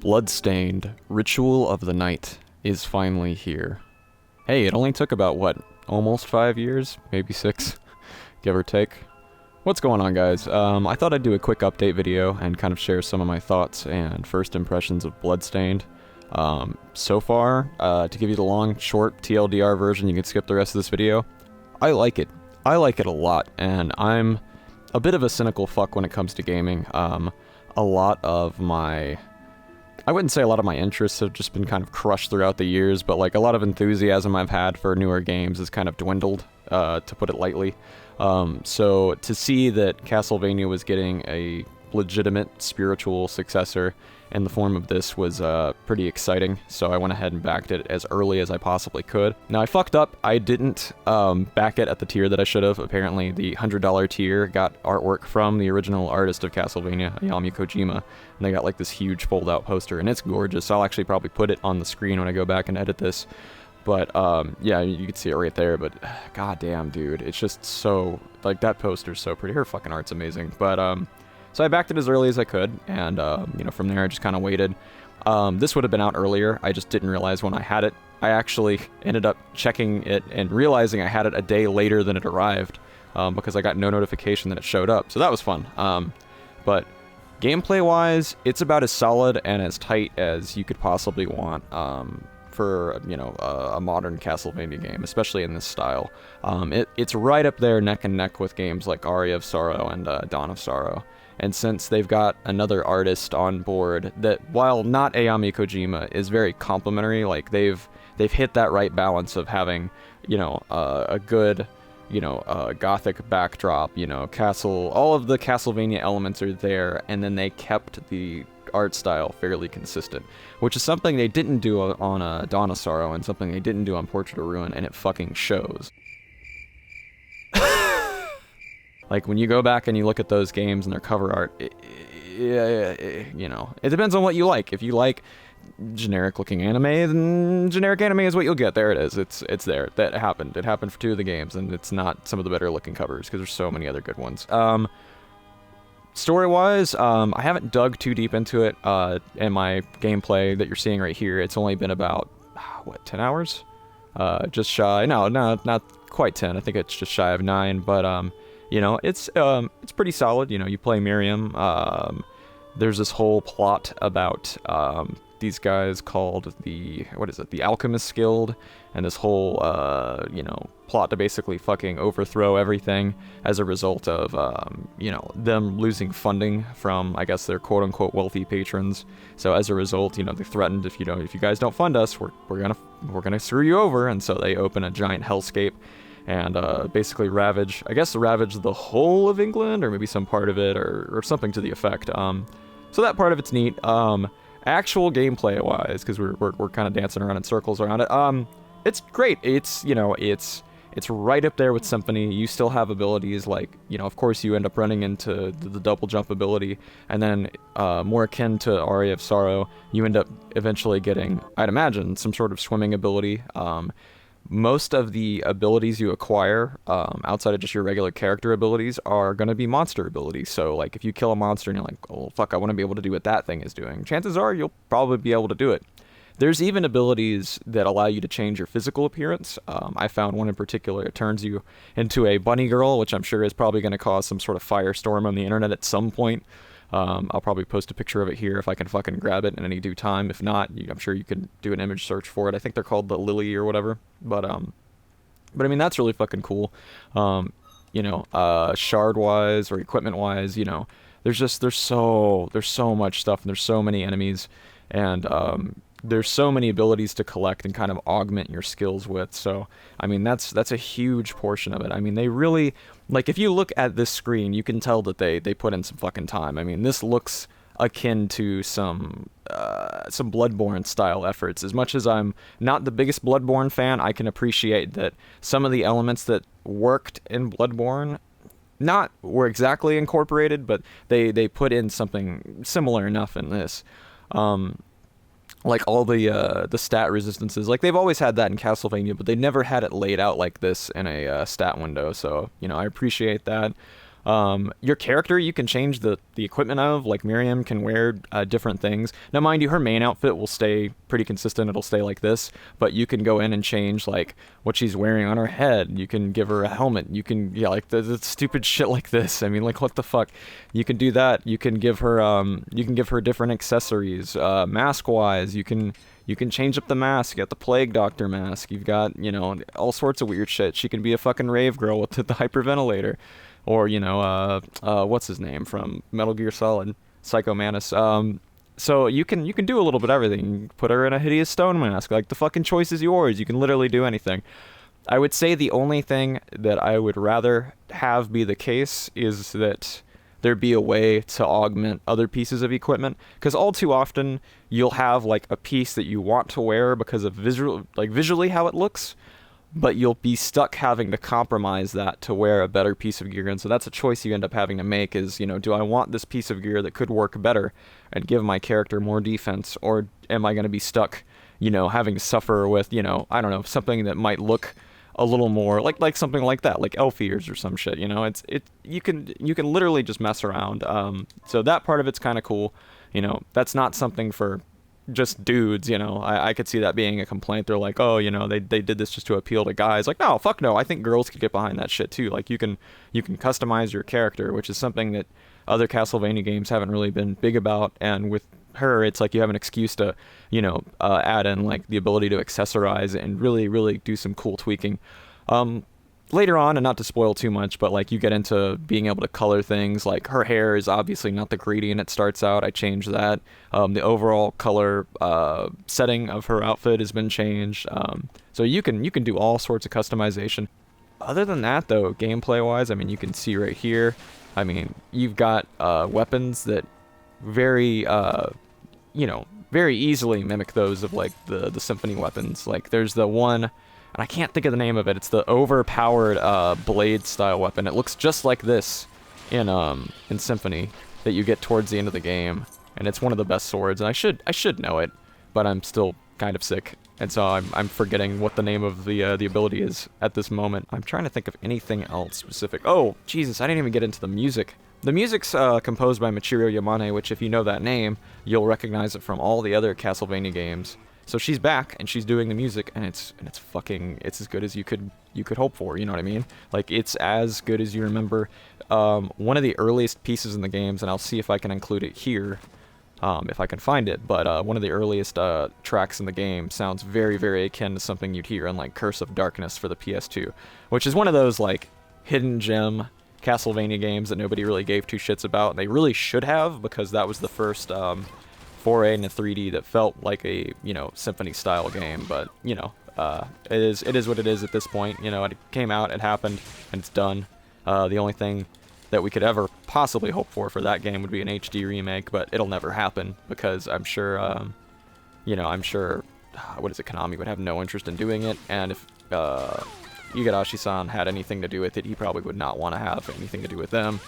Bloodstained, Ritual of the Night is finally here. Hey, it only took about, what, almost 5 years? Maybe 6, give or take. What's going on, guys? I thought I'd do a quick update video and kind of share some of my thoughts and first impressions of Bloodstained. So far, to give you the long, short TLDR version, you can skip the rest of this video. I like it. I like it a lot, and I'm a bit of a cynical fuck when it comes to gaming. A lot of my... I wouldn't say a lot of my interests have just been kind of crushed throughout the years, but like a lot of enthusiasm I've had for newer games has kind of dwindled, to put it lightly. So to see that Castlevania was getting a legitimate spiritual successor in the form of this was pretty exciting, so I went ahead and backed it as early as I possibly could. Now, I fucked up. I didn't back it at the tier that I should have. Apparently, the $100 tier got artwork from the original artist of Castlevania, Hayao Kojima, and they got like this huge fold-out poster, and it's gorgeous. I'll actually probably put it on the screen when I go back and edit this. But, yeah, you can see it right there, but goddamn, dude, it's just so, like, that poster's so pretty. Her fucking art's amazing. But, so I backed it as early as I could, and, you know, from there I just kind of waited. This would have been out earlier, I just didn't realize when I had it. I actually ended up checking it and realizing I had it a day later than it arrived, because I got no notification that it showed up, so that was fun. But gameplay-wise, it's about as solid and as tight as you could possibly want, for, you know, a modern Castlevania game, especially in this style. It's right up there neck and neck with games like Aria of Sorrow and Dawn of Sorrow. And since they've got another artist on board that, while not Hayao Kojima, is very complimentary, like they've hit that right balance of having, you know, a good, you know, gothic backdrop, you know, castle, all of the Castlevania elements are there, and then they kept the art style fairly consistent, which is something they didn't do on Dawn of Sorrow and something they didn't do on Portrait of Ruin, and it fucking shows. Like, when you go back and you look at those games and their cover art, you know, it depends on what you like. If you like generic-looking anime, then generic anime is what you'll get. There it is. It's there. That happened. It happened for 2 of the games, and it's not some of the better-looking covers, because there's so many other good ones. Story-wise, I haven't dug too deep into it in my gameplay that you're seeing right here. It's only been about, what, 10 hours? Just shy. No, not quite 10. I think it's just shy of 9, but, you know, it's pretty solid. You know, you play Miriam. There's this whole plot about these guys called the Alchemist Guild, and this whole, you know, plot to basically fucking overthrow everything as a result of, you know, them losing funding from, I guess, their quote-unquote wealthy patrons. So as a result, you know, they threatened, if you guys don't fund us, we're gonna screw you over, and so they open a giant hellscape and basically ravage the whole of England, or maybe some part of it, or something to the effect. So that part of it's neat. Actual gameplay-wise, because we're kind of dancing around in circles around it. It's great. It's, you know, it's right up there with Symphony. You still have abilities like, you know, of course you end up running into the double jump ability, and then more akin to Aria of Sorrow, you end up eventually getting, I'd imagine, some sort of swimming ability. Most of the abilities you acquire, outside of just your regular character abilities, are going to be monster abilities. So, like, if you kill a monster and you're like, oh, fuck, I want to be able to do what that thing is doing, chances are you'll probably be able to do it. There's even abilities that allow you to change your physical appearance. I found one in particular. It turns you into a bunny girl, which I'm sure is probably going to cause some sort of firestorm on the internet at some point. I'll probably post a picture of it here if I can fucking grab it in any due time. If not, I'm sure you can do an image search for it. I think they're called the Lily or whatever. But I mean, that's really fucking cool. You know, shard-wise or equipment-wise, you know, there's so much stuff, and there's so many enemies, and there's so many abilities to collect and kind of augment your skills with. So, I mean, that's a huge portion of it. I mean, they really, like, if you look at this screen, you can tell that they put in some fucking time. I mean, this looks akin to some Bloodborne style efforts. As much as I'm not the biggest Bloodborne fan, I can appreciate that some of the elements that worked in Bloodborne were exactly incorporated, but they put in something similar enough in this. Like all the stat resistances, like they've always had that in Castlevania, but they never had it laid out like this in a stat window. So, you know, I appreciate that. Your character, you can change the equipment of, like Miriam can wear different things. Now, mind you, her main outfit will stay pretty consistent. It'll stay like this, but you can go in and change like what she's wearing on her head. You can give her a helmet. You can, yeah, like the stupid shit like this. I mean, like what the fuck? You can do that. You can give her different accessories, mask wise. You can change up the mask. You got the Plague Doctor mask. You've got, you know, all sorts of weird shit. She can be a fucking rave girl with the hyperventilator. Or, you know, what's his name from Metal Gear Solid? Psycho Mantis. So you can do a little bit of everything. You put her in a hideous stone mask. Like, the fucking choice is yours. You can literally do anything. I would say the only thing that I would rather have be the case is that there be a way to augment other pieces of equipment. Because all too often, you'll have, like, a piece that you want to wear because of visually how it looks, but you'll be stuck having to compromise that to wear a better piece of gear. And so that's a choice you end up having to make is, you know, do I want this piece of gear that could work better and give my character more defense, or am I going to be stuck, you know, having to suffer with, you know, I don't know, something that might look a little more like something like that, like elf ears or some shit, you know. You can literally just mess around. So that part of it's kind of cool. You know, that's not something for just dudes, you know. I could see that being a complaint. They're like, oh, you know, they did this just to appeal to guys. Like, no, fuck no. I think girls could get behind that shit too. Like, you can customize your character, which is something that other Castlevania games haven't really been big about. And with her, it's like you have an excuse to, you know, add in like the ability to accessorize and really do some cool tweaking. Later on, and not to spoil too much, but like you get into being able to color things. Like, her hair is obviously not the gradient it starts out. I changed that. The overall color setting of her outfit has been changed. So you can do all sorts of customization. Other than that, though, gameplay wise, I mean, you can see right here. I mean, you've got weapons that very very easily mimic those of like the Symphony weapons. Like, there's the one, and I can't think of the name of it. It's the overpowered blade style weapon. It looks just like this in Symphony that you get towards the end of the game, and it's one of the best swords. And I should know it, but I'm still kind of sick, and so I'm forgetting what the name of the ability is at this moment. I'm trying to think of anything else specific. Oh, Jesus, I didn't even get into the music. The music's composed by Michiru Yamane, which if you know that name, you'll recognize it from all the other Castlevania games. So she's back and she's doing the music, and it's as good as you could hope for. You know what I mean? Like, it's as good as you remember. One of the earliest pieces in the games, and I'll see if I can include it here, if I can find it. But one of the earliest tracks in the game sounds very akin to something you'd hear in like Curse of Darkness for the PS2, which is one of those like hidden gem Castlevania games that nobody really gave two shits about. And they really should have, because that was the first foray into 3D that felt like a, you know, Symphony style game. But, you know, it is what it is at this point. You know, it came out, it happened, and it's done. The only thing that we could ever possibly hope for that game would be an HD remake, but it'll never happen, because I'm sure what is it, Konami would have no interest in doing it. And if Igarashi-san had anything to do with it, he probably would not want to have anything to do with them.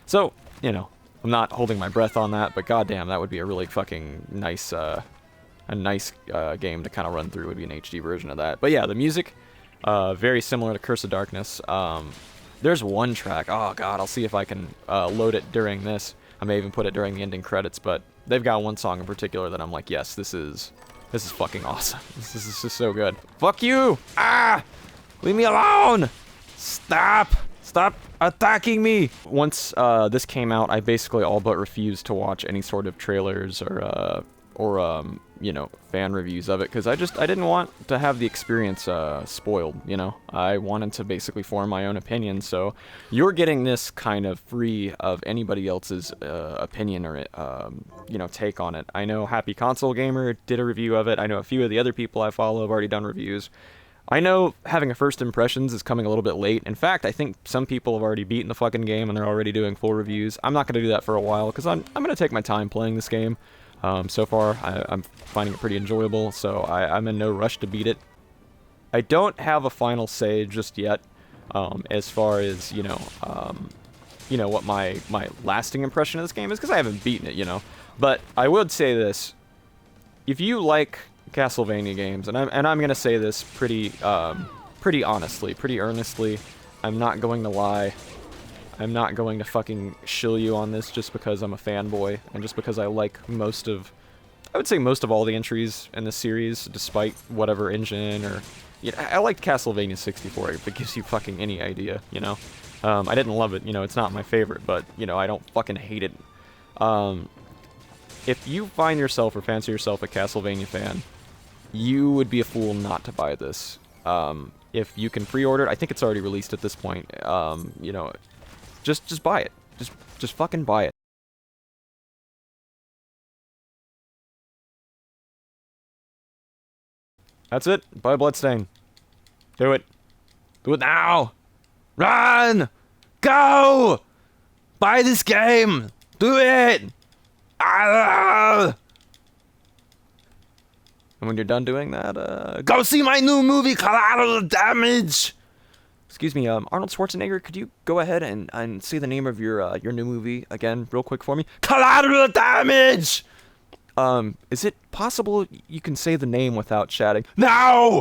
So, you know, I'm not holding my breath on that, but goddamn, that would be a really fucking nice, game to kind of run through. Would be an HD version of that. But yeah, the music, very similar to Curse of Darkness. There's one track. Oh god, I'll see if I can load it during this. I may even put it during the ending credits. But they've got one song in particular that I'm like, yes, this is fucking awesome. This is just so good. Fuck you! Ah! Leave me alone! Stop attacking me! Once this came out, I basically all but refused to watch any sort of trailers or you know, fan reviews of it, because I didn't want to have the experience spoiled, you know? I wanted to basically form my own opinion, so you're getting this kind of free of anybody else's opinion or, you know, take on it. I know Happy Console Gamer did a review of it. I know a few of the other people I follow have already done reviews. I know having a first impressions is coming a little bit late. In fact, I think some people have already beaten the fucking game and they're already doing full reviews. I'm not going to do that for a while, because I'm going to take my time playing this game. So far, I'm finding it pretty enjoyable, so I'm in no rush to beat it. I don't have a final say just yet, as far as, you know, what my lasting impression of this game is, because I haven't beaten it, you know. But I would say this: if you like Castlevania games, and I'm gonna say this pretty honestly, pretty earnestly, I'm not going to lie. I'm not going to fucking shill you on this just because I'm a fanboy, and just because I like I would say most of all the entries in the series, despite whatever engine or... You know, I liked Castlevania 64, if it gives you fucking any idea, you know? I didn't love it, you know, it's not my favorite, but, you know, I don't fucking hate it. If you find yourself or fancy yourself a Castlevania fan, you would be a fool not to buy this. If you can pre-order it, I think it's already released at this point, you know, just buy it. Just fucking buy it. That's it. Buy Bloodstained. Do it. Do it now! Run! Go! Buy this game! Do it! Ah! And when you're done doing that, go see my new movie, Collateral Damage! Excuse me, Arnold Schwarzenegger, could you go ahead and say the name of your new movie again real quick for me? Collateral Damage! Is it possible you can say the name without chatting? No!